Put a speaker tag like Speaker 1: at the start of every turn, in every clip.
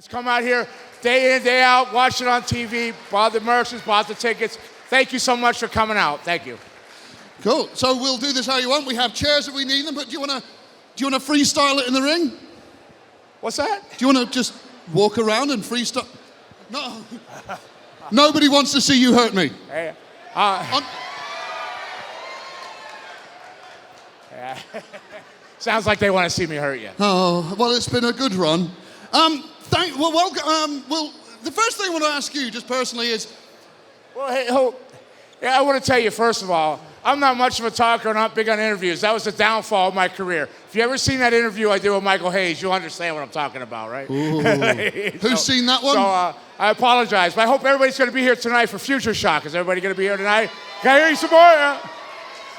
Speaker 1: Let's come out here day in, day out, watch it on TV, bought the merchandise, bought the tickets. Thank you so much for coming out. Thank you.
Speaker 2: Cool. So we'll do this how you want. We have chairs if we need them, but do you want to freestyle it in the ring?
Speaker 1: What's that?
Speaker 2: Do you want to just walk around and freestyle? No. Nobody wants to see you hurt me.
Speaker 1: Hey, sounds like they want to see me hurt you.
Speaker 2: Oh, well, it's been a good run. Welcome. The first thing I want to ask you, just personally, is...
Speaker 1: Well, hey, I want to tell you, first of all, I'm not much of a talker and not big on interviews. That was the downfall of my career. If you ever seen that interview I did with Michael Hayes, you'll understand what I'm talking about, right?
Speaker 2: Who's seen that one?
Speaker 1: So I apologize, but I hope everybody's going to be here tonight for Future Shock. Is everybody going to be here tonight? Can I hear you some more?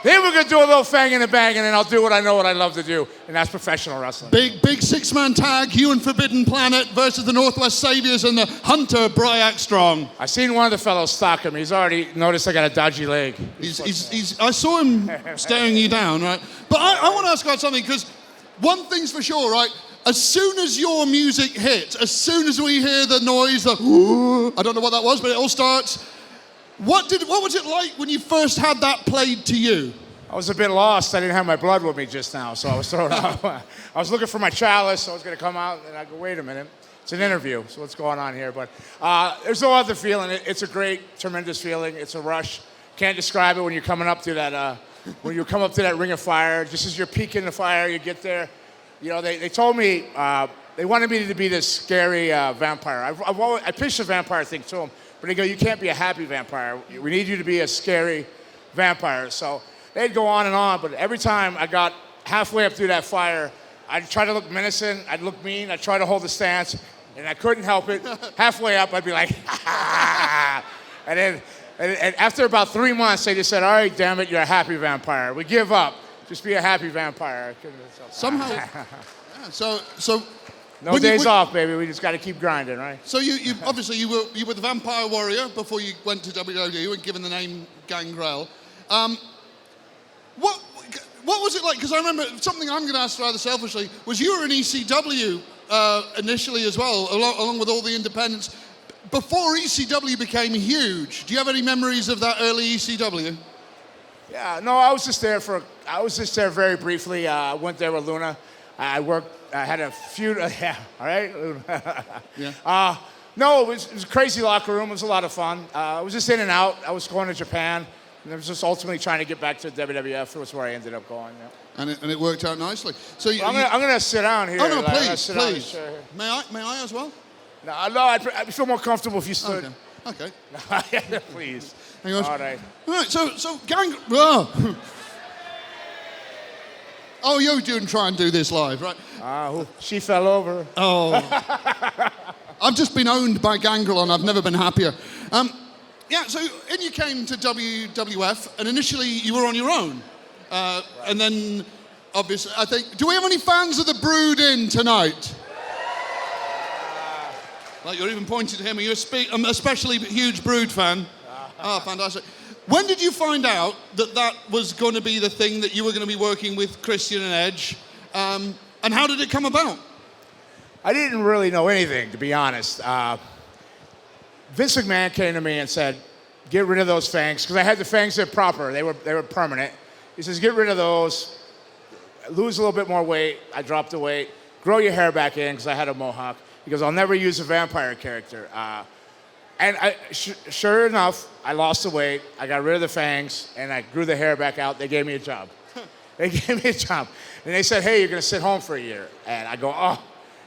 Speaker 1: Then we're going to do a little fang and a bang, and then I'll do what I know what I love to do, and that's professional wrestling.
Speaker 2: Big six-man tag, you and Forbidden Planet versus the Northwest Saviors and the Hunter Bryak Strong.
Speaker 1: I seen one of the fellows stalk him. He's already noticed I got a dodgy leg.
Speaker 2: I saw him staring you down, right? But I want to ask about something, because one thing's for sure, right? As soon as your music hits, as soon as we hear the noise, I don't know what that was, but it all starts. What was it like when you first had that played to you?
Speaker 1: I was a bit lost. I didn't have my blood with me just now, so I was thrown off. I was looking for my chalice, so I was going to come out, and I go, wait a minute. It's an interview, so what's going on here? But there's no other feeling. It's a great, tremendous feeling. It's a rush. Can't describe it when you're coming up to that, when you come up to that ring of fire. Just as you're peeking the fire, you get there. You know, they told me, they wanted me to be this scary vampire. I pitched the vampire thing to them. But they go, you can't be a happy vampire. We need you to be a scary vampire. So they'd go on, but every time I got halfway up through that fire, I'd try to look menacing, I'd look mean, I'd try to hold the stance, and I couldn't help it. Halfway up, I'd be like, and after about 3 months, they just said, all right, damn it, you're a happy vampire. We give up. Just be a happy vampire.
Speaker 2: Somehow, yeah, so
Speaker 1: no days off, baby. We just got to keep grinding, right?
Speaker 2: So you obviously you were the Vampire Warrior before you went to WWE and given the name Gangrel. What was it like? Because I remember something I'm going to ask rather selfishly was you were in ECW initially as well, along with all the independents. Before ECW became huge, do you have any memories of that early ECW?
Speaker 1: Yeah, no, I was just there very briefly. I went there with Luna. I had a feud, yeah, all right?
Speaker 2: Yeah.
Speaker 1: No, it was a crazy locker room. It was a lot of fun. I was just in and out. I was going to Japan, and I was just ultimately trying to get back to WWF. That was where I ended up going, yeah.
Speaker 2: And it worked out nicely. So
Speaker 1: I'm going to sit down here.
Speaker 2: Oh, no, please. May I as well?
Speaker 1: No, I'd feel more comfortable if you stood.
Speaker 2: Okay.
Speaker 1: Please.
Speaker 2: Hang on.
Speaker 1: All right.
Speaker 2: So Oh, you didn't try and do this live, right?
Speaker 1: She fell over.
Speaker 2: Oh. I've just been owned by Gangrel and I've never been happier. Yeah, so you came to WWF and initially you were on your own. Right. And then, obviously, I think, do we have any fans of the Brood in tonight? Like you're even pointing to him. Are you especially a huge Brood fan? Oh, fantastic. When did you find out that was going to be the thing that you were going to be working with Christian and Edge? And how did it come about?
Speaker 1: I didn't really know anything, to be honest. Vince McMahon came to me and said, get rid of those fangs, because I had the fangs that proper. They were permanent. He says, get rid of those, lose a little bit more weight. I dropped the weight. Grow your hair back in, because I had a mohawk. He goes, I'll never use a vampire character. And sure enough, I lost the weight, I got rid of the fangs, and I grew the hair back out. They gave me a job. And they said, hey, you're going to sit home for a year. And I go, oh.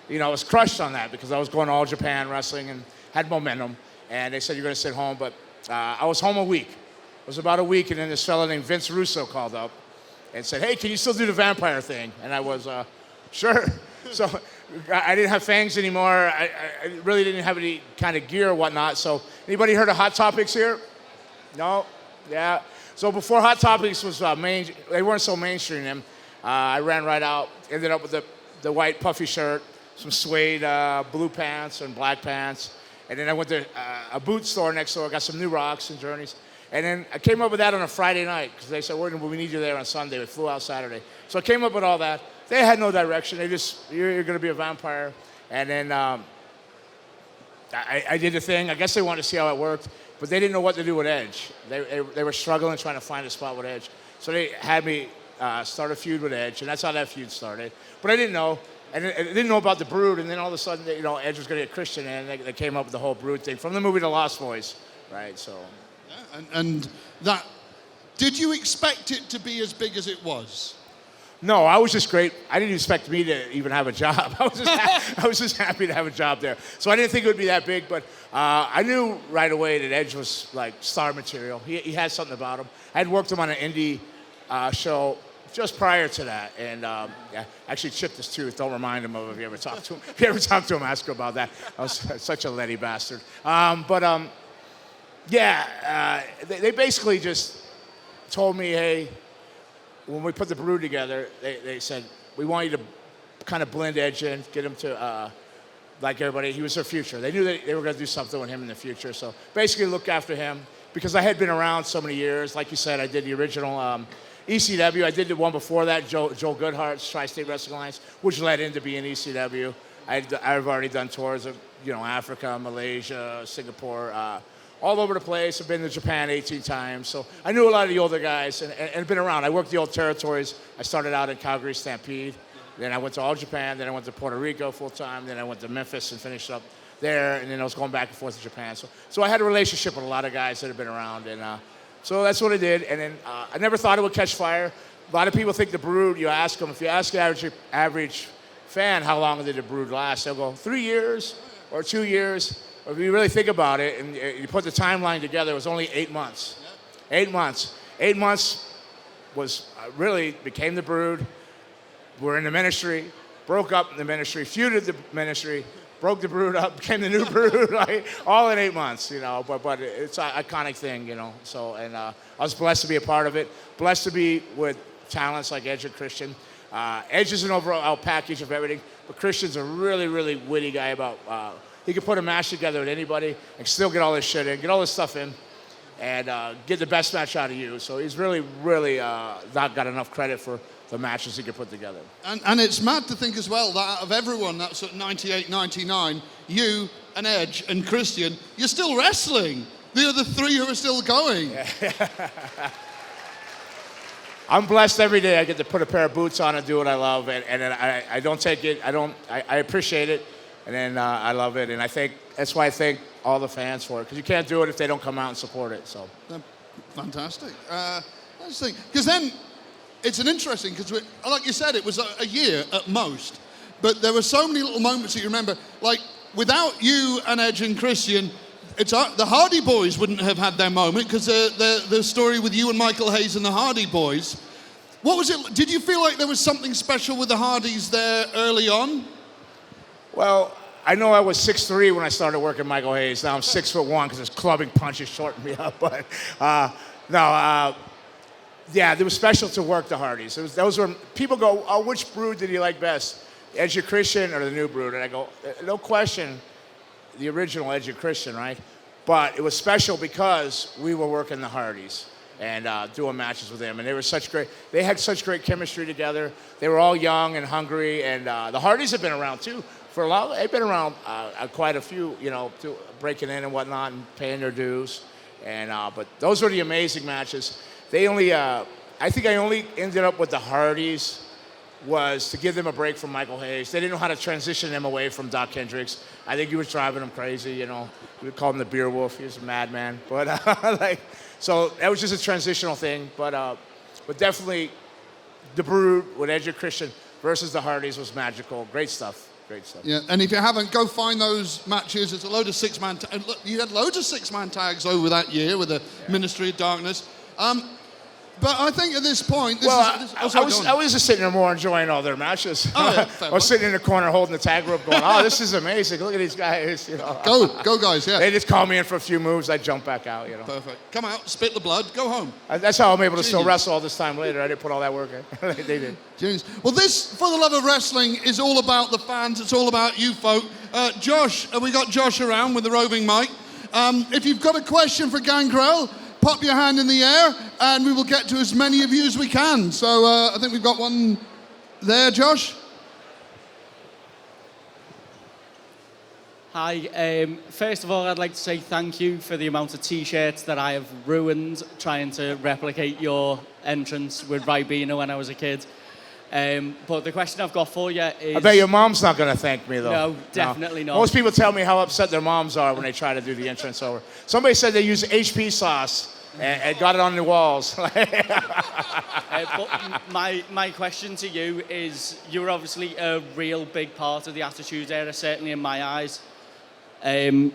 Speaker 1: I was crushed on that because I was going to All Japan Wrestling and had momentum. And they said, you're going to sit home. But I was home a week. It was about a week, and then this fella named Vince Russo called up and said, hey, can you still do the vampire thing? And I was, sure. So I didn't have fangs anymore. I really didn't have any kind of gear or whatnot. So anybody heard of Hot Topics here? No? Yeah. So before Hot Topics was they weren't so mainstream then. I ran right out, ended up with the white puffy shirt, some suede blue pants and black pants. And then I went to a boot store next door, got some new rocks and journeys. And then I came up with that on a Friday night because they said, we need you there on Sunday. We flew out Saturday. So I came up with all that. They had no direction. They just, you're going to be a vampire. And then I did the thing. I guess they wanted to see how it worked, but they didn't know what to do with Edge. They were struggling trying to find a spot with Edge. So they had me start a feud with Edge, and that's how that feud started. But I didn't know, and I didn't know about the Brood, and then all of a sudden, Edge was going to get Christian, and they came up with the whole Brood thing from the movie The Lost Boys, right? So,
Speaker 2: yeah, and that, did you expect it to be as big as it was?
Speaker 1: No, I was just great. I didn't expect me to even have a job. I was just happy to have a job there. So I didn't think it would be that big, but I knew right away that Edge was like star material. He had something about him. I had worked him on an indie show just prior to that, and actually chipped his tooth. Don't remind him of it if you ever talk to him. If you ever talk to him, ask him about that. I was such a letty bastard. They basically just told me, hey, when we put the Brood together, they said, we want you to kind of blend Edge in, get him to, like everybody, he was their future. They knew that they were going to do something with him in the future. So basically look after him. Because I had been around so many years, like you said, I did the original ECW. I did the one before that, Joe Goodhart's Tri-State Wrestling Alliance, which led into being ECW. I've already done tours of, Africa, Malaysia, Singapore, all over the place. I've been to Japan 18 times. So I knew a lot of the older guys and been around. I worked the old territories. I started out in Calgary Stampede. Then I went to All Japan. Then I went to Puerto Rico full time. Then I went to Memphis and finished up there. And then I was going back and forth to Japan. So I had a relationship with a lot of guys that have been around. And so that's what I did. And then I never thought it would catch fire. A lot of people think the Brood, you ask them, if you ask the average fan how long did the Brood last, they'll go 3 years or 2 years. Or if you really think about it and you put the timeline together, it was only 8 months. 8 months. 8 months was really became the Brood. We're in the ministry, broke up in the ministry, feuded the ministry, broke the Brood up, became the new Brood, right? All in 8 months, But it's an iconic thing, So I was blessed to be a part of it. Blessed to be with talents like Edge and Christian. Edge is an overall package of everything, but Christian's a really, really witty guy about. He can put a match together with anybody and still get all this shit in, get all this stuff in, and get the best match out of you. So he's really, really not got enough credit for the matches he can put together.
Speaker 2: And it's mad to think as well that out of everyone that's at 98, 99, you and Edge and Christian, you're still wrestling. The other three who are still going.
Speaker 1: I'm blessed every day. I get to put a pair of boots on and do what I love, and I don't take it. I appreciate it. And then I love it, and that's why I thank all the fans for it, because you can't do it if they don't come out and support it. So,
Speaker 2: fantastic. That's the thing, because then it's an interesting, because like you said, it was a year at most, but there were so many little moments that you remember. Like without you and Edge and Christian, the Hardy Boys wouldn't have had their moment, because the story with you and Michael Hayes and the Hardy Boys. What was it? Did you feel like there was something special with the Hardys there early on?
Speaker 1: Well, I know I was 6'3" when I started working Michael Hayes. Now I'm 6'1" because his clubbing punches shortened me up. But it was special to work the Hardys. Those were people go, oh, which Brood did you like best, Edge and Christian or the new Brood? And I go, no question, the original Edge and Christian, right? But it was special because we were working the Hardys and doing matches with them, and they had such great chemistry together. They were all young and hungry, and the Hardys have been around too. For a lot, they've been around quite a few, breaking in and whatnot and paying their dues. And but those were the amazing matches. I think I only ended up with the Hardys was to give them a break from Michael Hayes. They didn't know how to transition them away from Doc Hendricks. I think he was driving them crazy. We would call him the Beer Wolf. He was a madman. But so that was just a transitional thing. But definitely the Brood with Edge and Christian versus the Hardys was magical. Great stuff. Great stuff.
Speaker 2: Yeah, and if you haven't, go find those matches. It's a load of six-man. You had loads of six-man tags over that year with the Ministry of Darkness. But I think at this point,
Speaker 1: I was just sitting there more enjoying all their matches. I was sitting in the corner holding the tag rope, going, "Oh, this is amazing! Look at these guys!"
Speaker 2: Go, guys! Yeah.
Speaker 1: They just call me in for a few moves. I jump back out.
Speaker 2: Perfect. Come out, spit the blood, go home.
Speaker 1: That's how I'm able to still wrestle all this time later. I didn't put all that work in. They did.
Speaker 2: Genius. Well, this For the Love of Wrestling is all about the fans. It's all about you folk. Josh, we got Josh around with the roving mic. If you've got a question for Gangrel, pop your hand in the air, and we will get to as many of you as we can. So I think we've got one there, Josh.
Speaker 3: Hi. First of all, I'd like to say thank you for the amount of T-shirts that I have ruined trying to replicate your entrance with Ribena when I was a kid. But the question I've got for you is...
Speaker 1: I bet your mom's not going to thank me, though.
Speaker 3: No, definitely not.
Speaker 1: Most people tell me how upset their moms are when they try to do the entrance over. Somebody said they use HP sauce and got it on the walls.
Speaker 3: But my question to you is, you're obviously a real big part of the Attitude Era, certainly in my eyes. Is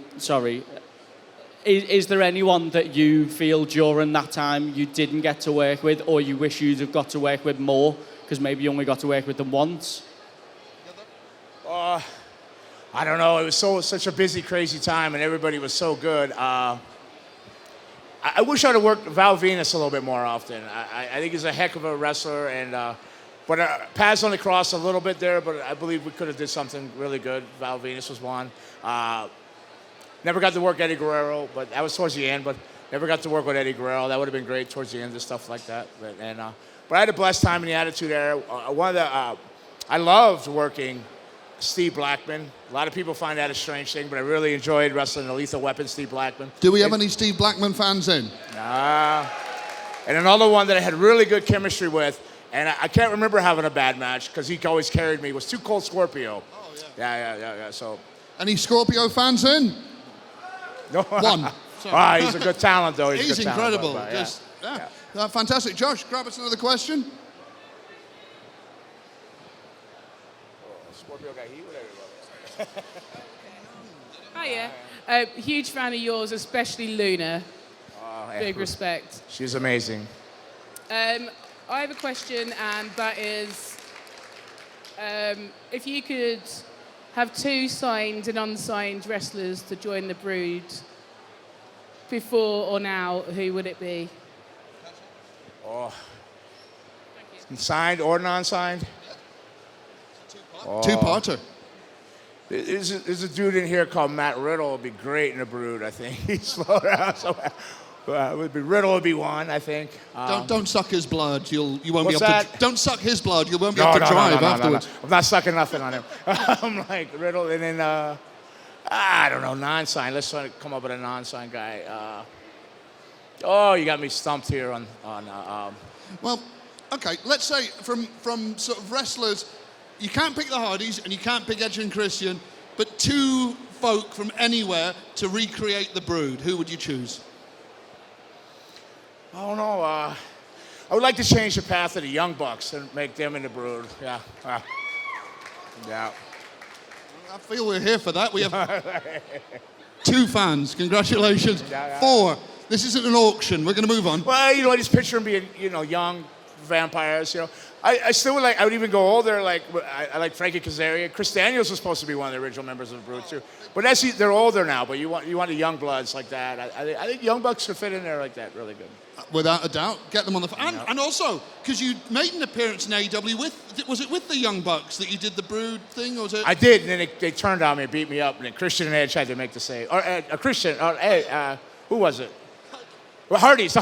Speaker 3: there anyone that you feel during that time you didn't get to work with, or you wish you'd have got to work with more, because maybe you only got to work with them once?
Speaker 1: I don't know. It was such a busy, crazy time, and everybody was so good. I wish I'd have worked Val Venus a little bit more often. I think he's a heck of a wrestler, and but paths only crossed a little bit there, but I believe we could have did something really good. Val Venus was one. Never got to work Eddie Guerrero, but that was towards the end, but never got to work with Eddie Guerrero. That would have been great towards the end and stuff like that. But I had a blessed time in the Attitude Era. I loved working Steve Blackman. A lot of people find that a strange thing, but I really enjoyed wrestling the Lethal Weapon, Steve Blackman.
Speaker 2: Do we have any Steve Blackman fans in?
Speaker 1: And another one that I had really good chemistry with, and I can't remember having a bad match because he always carried me, was Too Cold Scorpio. Oh, yeah. Yeah. So.
Speaker 2: Any Scorpio fans in?
Speaker 1: No.
Speaker 2: One.
Speaker 1: He's a good talent, though.
Speaker 2: He's
Speaker 1: a good
Speaker 2: incredible.
Speaker 1: Talent,
Speaker 2: Fantastic. Josh, grab us another question.
Speaker 1: Scorpio got heat with everybody.
Speaker 4: Hiya. Huge fan of yours, especially Luna. Big respect.
Speaker 1: She's amazing.
Speaker 4: I have a question, and that is, if you could have 2 signed and unsigned wrestlers to join the Brood, before or now, who would it be?
Speaker 1: Signed or non-signed?
Speaker 2: Two-parter.
Speaker 1: There's a dude in here called Matt Riddle. Would be great in the Brood, I think. He's slow down. So, Riddle would be one, I think.
Speaker 2: Don't suck his blood. You won't
Speaker 1: What's
Speaker 2: be able
Speaker 1: that?
Speaker 2: to. Don't suck his blood. You won't be able to drive afterwards.
Speaker 1: No. I'm not sucking nothing on him. I'm like Riddle, and then I don't know, non-signed. Let's try to come up with a non-signed guy. You got me stumped here on.
Speaker 2: Well, okay. Let's say from sort of wrestlers, you can't pick the Hardys and you can't pick Edge and Christian, but 2 folk from anywhere to recreate the Brood. Who would you choose?
Speaker 1: I don't know. I would like to change the path of the Young Bucks and make them in the Brood. Yeah. Yeah.
Speaker 2: I feel we're here for that. We have 2 fans. Congratulations. 4. This isn't an auction. We're going to move on.
Speaker 1: Well, I just picture them being, young vampires. I still would I would even go older. I like Frankie Kazarian. Chris Daniels was supposed to be one of the original members of the Brood too. But they're older now. But you want the young bloods like that. I think Young Bucks could fit in there like that really good.
Speaker 2: Without a doubt, get them on the and also because you made an appearance in AEW was it with the Young Bucks that you did the Brood thing, or was it?
Speaker 1: I did, and then they turned on me and beat me up, and then Christian and Edge had to make the save. Or Christian, who was it? Well, Hardys.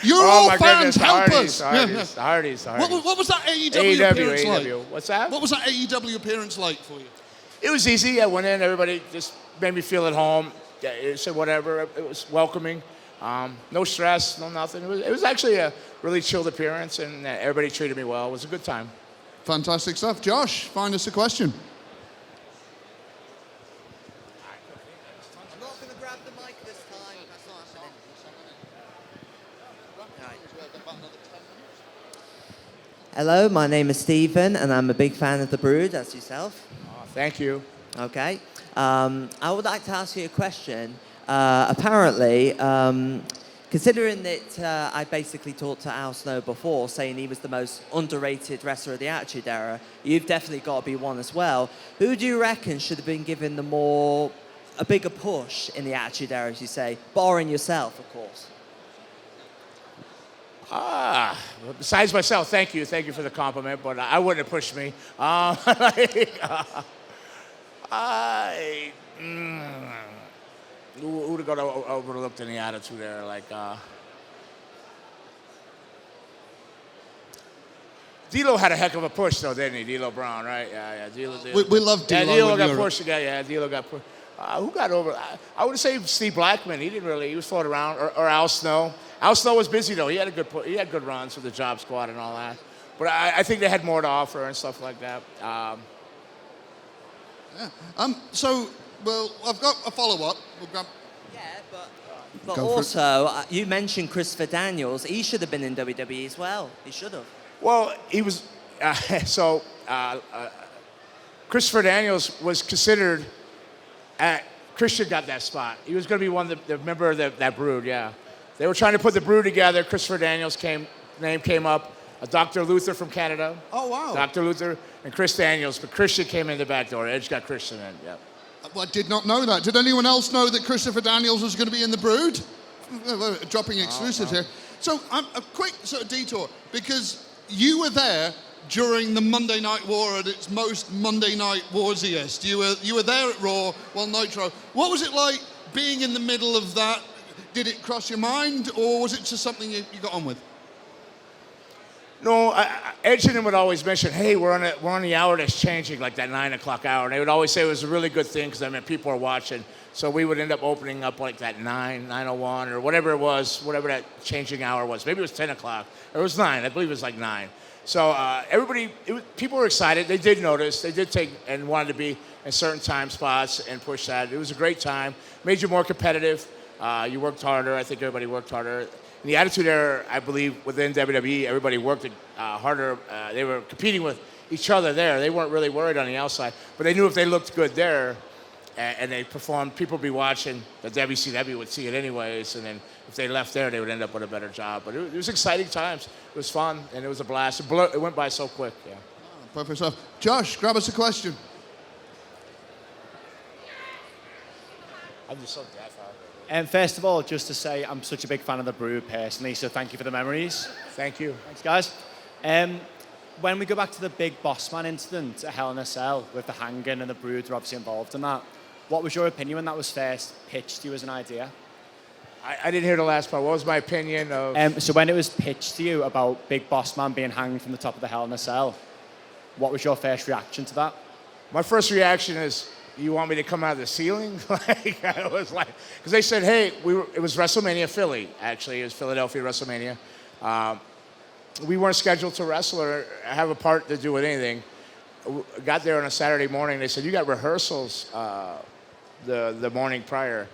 Speaker 2: You're all fans. Help us.
Speaker 1: The Hardys.
Speaker 2: What was that AEW appearance like?
Speaker 1: What's that?
Speaker 2: What was that AEW appearance like for you?
Speaker 1: It was easy. I went in. Everybody just made me feel at home. It said whatever. It was welcoming. No stress. No nothing. It was actually a really chilled appearance, and everybody treated me well. It was a good time.
Speaker 2: Fantastic stuff. Josh, find us a question.
Speaker 5: I'm not going to grab the mic this time. That's not happening. Hello, my name is Stephen, and I'm a big fan of the Brood, as yourself.
Speaker 1: Thank you.
Speaker 5: Okay. I would like to ask you a question. Apparently, considering that I basically talked to Al Snow before, saying he was the most underrated wrestler of the Attitude Era, you've definitely got to be one as well. Who do you reckon should have been given a bigger push in the Attitude Era, as you say, barring yourself, of course?
Speaker 1: Besides myself, thank you for the compliment, but I wouldn't have pushed me. Who would have got overlooked in the Attitude Era? D'Lo had a heck of a push, though, didn't he? D'Lo Brown, right? Yeah, D'Lo.
Speaker 2: We love D'Lo.
Speaker 1: Yeah, D'Lo
Speaker 2: when
Speaker 1: got
Speaker 2: you're-
Speaker 1: pushed. Yeah, D'Lo got pushed. Who got over? I would say Steve Blackman. He was floating around, or Al Snow. Al Snow was busy though. He had good runs with the Job Squad and all that. But I think they had more to offer and stuff like that.
Speaker 2: Well, I've got a follow-up. We'll grab...
Speaker 5: Yeah, but
Speaker 2: Go for it.
Speaker 5: also, you mentioned Christopher Daniels. He should have been in WWE as well. He should have.
Speaker 1: Well, he was. Christopher Daniels was considered. Christian got that spot. He was going to be one of the member of that brood. Yeah, they were trying to put the brood together. Christopher Daniels name came up. Dr. Luther from Canada.
Speaker 2: Oh, wow.
Speaker 1: Dr. Luther and Chris Daniels, but Christian came in the back door. Edge got Christian in. Yeah.
Speaker 2: Well, I did not know that. Did anyone else know that Christopher Daniels was going to be in the Brood? Dropping exclusives here. So, a quick sort of detour, because you were there during the Monday Night War at its most Monday Night Warsiest. You were there at Raw, well, Nitro. What was it like being in the middle of that? Did it cross your mind, or was it just something you got on with?
Speaker 1: No, Edge and him would always mention, hey, we're on the hour that's changing, like that 9 o'clock hour. And they would always say it was a really good thing because, I mean, people are watching. So we would end up opening up like that 9:01 or whatever it was, whatever that changing hour was. Maybe it was 10 o'clock. Or it was 9. I believe it was like 9. So people were excited. They did notice. They did take and wanted to be in certain time spots and push that. It was a great time. Made you more competitive. You worked harder. I think everybody worked harder. In the Attitude Era, I believe within WWE, everybody worked harder. They were competing with each other there. They weren't really worried on the outside, but they knew if they looked good there and they performed, people would be watching. The WCW would see it anyways, and then if they left there, they would end up with a better job. But it was exciting times. It was fun, and it was a blast. It went by so quick. Yeah.
Speaker 2: Perfect stuff. Josh, grab us a question.
Speaker 1: I'm just so deaf.
Speaker 6: First of all, just to say I'm such a big fan of the Brood personally, so thank you for the memories.
Speaker 1: Thank you.
Speaker 6: Thanks, guys. When we go back to the big boss man incident at Hell in a Cell with the hanging and the Brood are obviously involved in that, what was your opinion when that was first pitched to you as an idea?
Speaker 1: I didn't hear the last part. What was my opinion of...
Speaker 6: So when it was pitched to you about Big Boss Man being hanged from the top of the Hell in a Cell, what was your first reaction to that?
Speaker 1: My first reaction is, you want me to come out of the ceiling? I was like, because they said, hey, it was WrestleMania Philly, actually. It was Philadelphia WrestleMania. We weren't scheduled to wrestle or have a part to do with anything. Got there on a Saturday morning. They said, you got rehearsals the morning prior.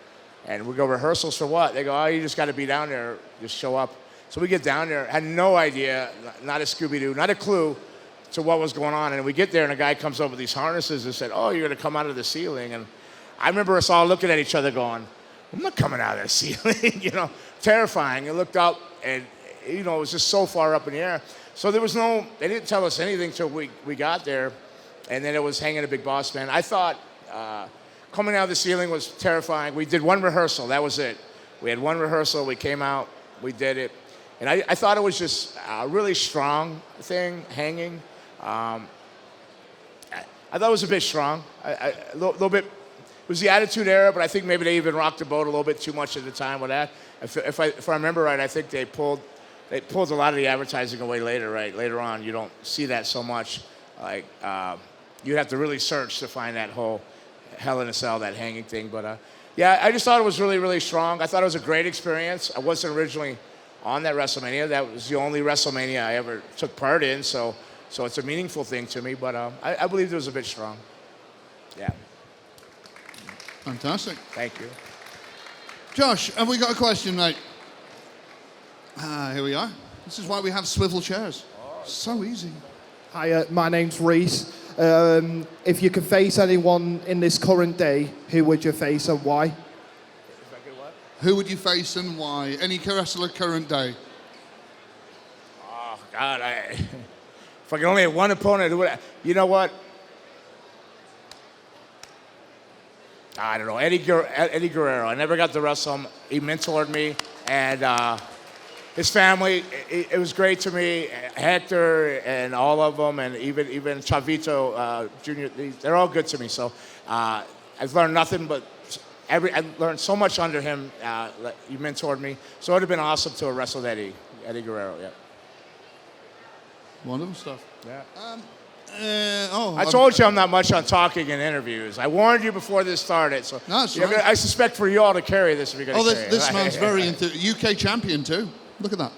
Speaker 1: And we go, rehearsals for what? They go, oh, you just got to be down there. Just show up. So we get down there. Had no idea, not a Scooby-Doo, not a clue to what was going on. And we get there, and a guy comes up with these harnesses and said, oh, you're going to come out of the ceiling. And I remember us all looking at each other going, I'm not coming out of the ceiling, terrifying. And looked up, and, it was just so far up in the air. So they didn't tell us anything till we got there. And then it was hanging a Big Boss Man. I thought coming out of the ceiling was terrifying. We did one rehearsal. That was it. We had one rehearsal. We came out. We did it. And I thought it was just a really strong thing, hanging. I thought it was a bit strong. A little bit. It was the Attitude Era, but I think maybe they even rocked the boat a little bit too much at the time with that. If I remember right, I think they pulled a lot of the advertising away later, right? Later on, you don't see that so much. Like you'd have to really search to find that whole Hell in a Cell, that hanging thing. But yeah, I just thought it was really, really strong. I thought it was a great experience. I wasn't originally on that WrestleMania. That was the only WrestleMania I ever took part in, so it's a meaningful thing to me. But I believed it was a bit strong. Yeah.
Speaker 2: Fantastic.
Speaker 1: Thank you.
Speaker 2: Josh, have we got a question, mate? Here we are. This is why we have swivel chairs. So easy.
Speaker 7: Hi, my name's Reese. If you could face anyone in this current day, who would you face and why?
Speaker 2: Who would you face and why? Any wrestler current day?
Speaker 1: Oh, God. If I could only have one opponent, who would you know what? I don't know. Eddie Guerrero. I never got to wrestle him. He mentored me, and his family. It was great to me. Hector and all of them, and even Chavito Jr. They're all good to me. So I've learned nothing but I learned so much under him. He mentored me. So it would have been awesome to have wrestled Eddie Guerrero. Yeah.
Speaker 2: Wonderful stuff.
Speaker 1: Yeah.
Speaker 2: I
Speaker 1: I told you I'm not much on talking in interviews. I warned you before this started, so
Speaker 2: No, it's
Speaker 1: you're
Speaker 2: right.
Speaker 1: I suspect for you all to carry this if you're going to carry
Speaker 2: this
Speaker 1: it.
Speaker 2: man's very UK champion too. Look at that.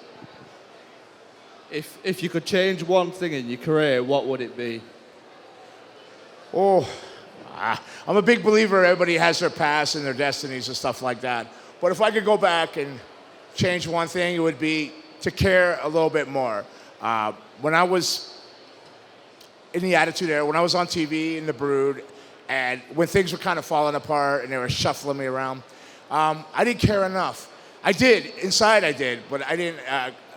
Speaker 8: If you could change one thing in your career, what would it be?
Speaker 1: I'm a big believer everybody has their past and their destinies and stuff like that. But if I could go back and change one thing, it would be to care a little bit more. When I was in the Attitude Era, when I was on TV in the Brood, and when things were kind of falling apart and they were shuffling me around, I didn't care enough. I did, inside I did, but I didn't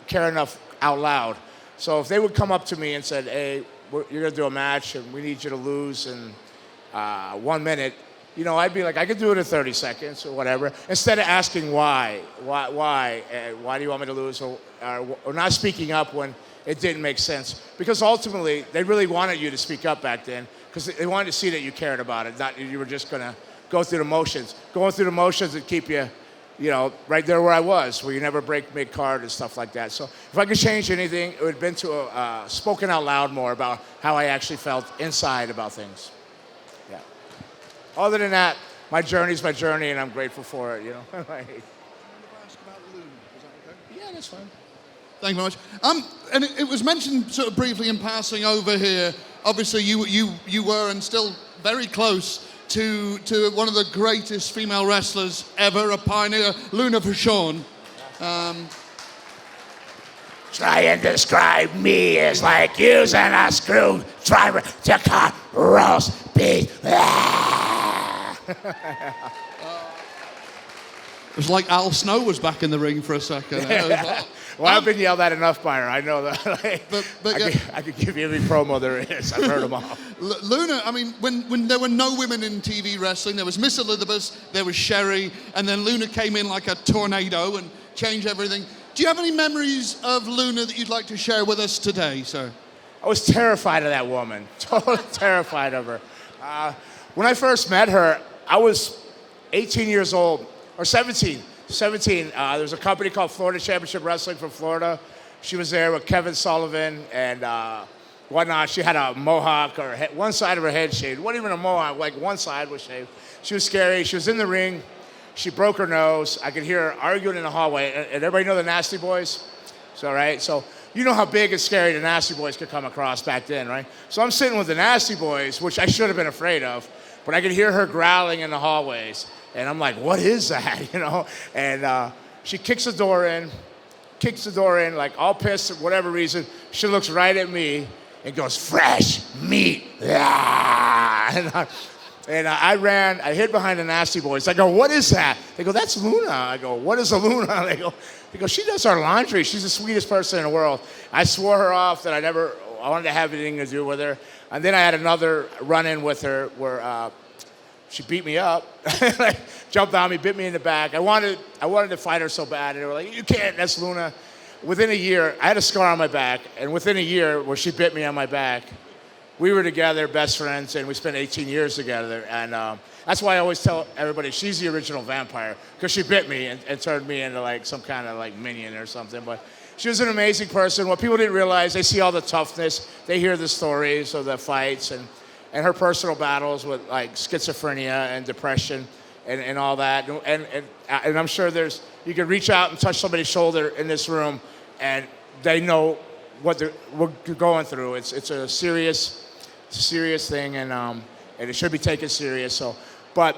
Speaker 1: care enough out loud. So if they would come up to me and said, hey, you're gonna do a match and we need you to lose in 1 minute, you know, I'd be like, I could do it in 30 seconds or whatever, instead of asking why do you want me to lose, or not speaking up when it didn't make sense. Because ultimately, they really wanted you to speak up back then, because they wanted to see that you cared about it, not that you were just gonna go through the motions. Going through the motions would keep you, you know, right there where I was, where you never break mid-card and stuff like that. So if I could change anything, it would have been to spoken out loud more about how I actually felt inside about things. Yeah. Other than that, my journey's my journey, and I'm grateful for it, you know. Yeah, that's fine.
Speaker 2: Thank you very much. And it was mentioned sort of briefly in passing over here. Obviously, you were and still very close to one of the greatest female wrestlers ever, a pioneer, Luna Vachon.
Speaker 1: Try and describe me as like using a screwdriver to cut roast beef.
Speaker 2: It was like Al Snow was back in the ring for a second.
Speaker 1: Well, I've been yelled at enough by her. I know that.
Speaker 2: But
Speaker 1: I could give you every promo there is. I've heard them all.
Speaker 2: Luna, I mean, when there were no women in TV wrestling, there was Miss Elizabeth, there was Sherry, and then Luna came in like a tornado and changed everything. Do you have any memories of Luna that you'd like to share with us today, sir?
Speaker 1: I was terrified of that woman. Totally terrified of her. When I first met her, I was 18 years old, or 17. There was a company called Florida Championship Wrestling from Florida. She was there with Kevin Sullivan and whatnot. She had a mohawk, or one side of her head shaved. It wasn't even a mohawk, like one side was shaved. She was scary. She was in the ring. She broke her nose. I could hear her arguing in the hallway. And everybody know the Nasty Boys? So, right? So you know how big and scary the Nasty Boys could come across back then, right? So I'm sitting with the Nasty Boys, which I should have been afraid of, but I could hear her growling in the hallways. And I'm like, what is that, you know? And she kicks the door in, like all pissed for whatever reason. She looks right at me and goes, fresh meat. Yeah. And I hid behind the Nasty Boys. I go, what is that? They go, that's Luna. I go, what is a Luna? They go, she does our laundry. She's the sweetest person in the world. I swore her off that I wanted to have anything to do with her. And then I had another run-in with her where she beat me up, like, jumped on me, bit me in the back. I wanted to fight her so bad, and they were like, you can't, that's Luna. Within a year, I had a scar on my back, and within a year where she bit me on my back, we were together, best friends, and we spent 18 years together. And that's why I always tell everybody she's the original vampire, because she bit me and turned me into like some kind of like minion or something. But she was an amazing person. What people didn't realize, they see all the toughness, they hear the stories of the fights and her personal battles with like schizophrenia and depression and all that. And I'm sure you can reach out and touch somebody's shoulder in this room and they know what they're going through. It's a serious thing and it should be taken serious. So, but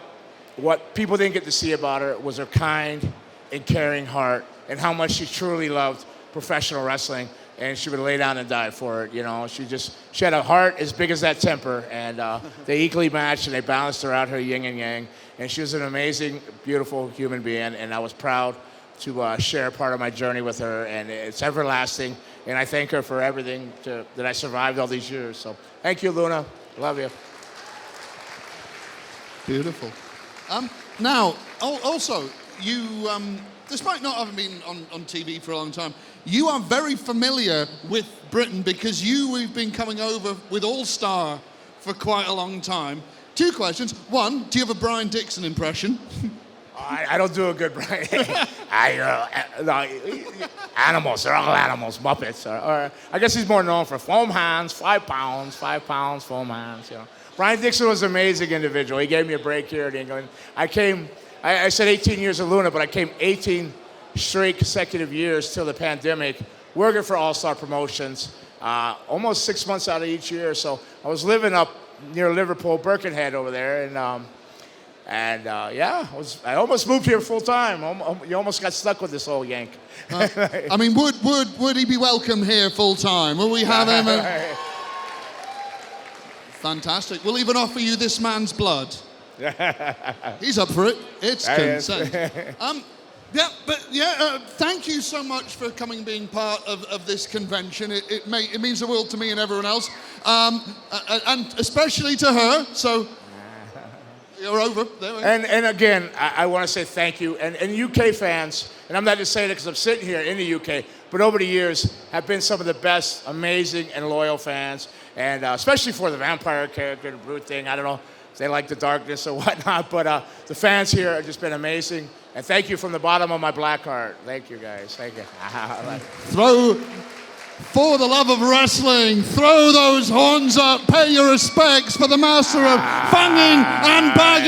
Speaker 1: what people didn't get to see about her was her kind and caring heart and how much she truly loved professional wrestling. And she would lay down and die for it, you know. She had a heart as big as that temper, and they equally matched, and they balanced her out, her yin and yang. And she was an amazing, beautiful human being, and I was proud to share part of my journey with her, and it's everlasting. And I thank her for everything that I survived all these years. So thank you, Luna. Love you.
Speaker 2: Beautiful. Now, also, you, despite not having been on TV for a long time, you are very familiar with Britain because we've been coming over with All Star for quite a long time. Two questions. One, do you have a Brian Dixon impression?
Speaker 1: I don't do a good Brian. No, animals, they're all animals, Muppets. Or I guess he's more known for foam hands, 5 pounds, foam hands, you know. Brian Dixon was an amazing individual. He gave me a break here in England. I said 18 years at Luna, but I came 18 straight consecutive years till the pandemic, working for All-Star Promotions, almost 6 months out of each year. So I was living up near Liverpool, Birkenhead over there, and yeah, I almost moved here full time. You almost got stuck with this old yank.
Speaker 2: I mean, would he be welcome here full time? Will we have him? Fantastic. We'll even offer you this man's blood. He's up for it. It's consent. Thank you so much for coming and being part of this convention. It means the world to me and everyone else, and especially to her. So you're over there.
Speaker 1: And again, I want to say thank you. And UK fans, and I'm not just saying it because I'm sitting here in the UK, but over the years have been some of the best, amazing, and loyal fans. And especially for the vampire character, the Brute thing. I don't know if they like the darkness or whatnot, but the fans here have just been amazing. And thank you from the bottom of my black heart. Thank you, guys. Thank you.
Speaker 2: For the love of wrestling, throw those horns up, pay your respects for the master of fanging and bagging.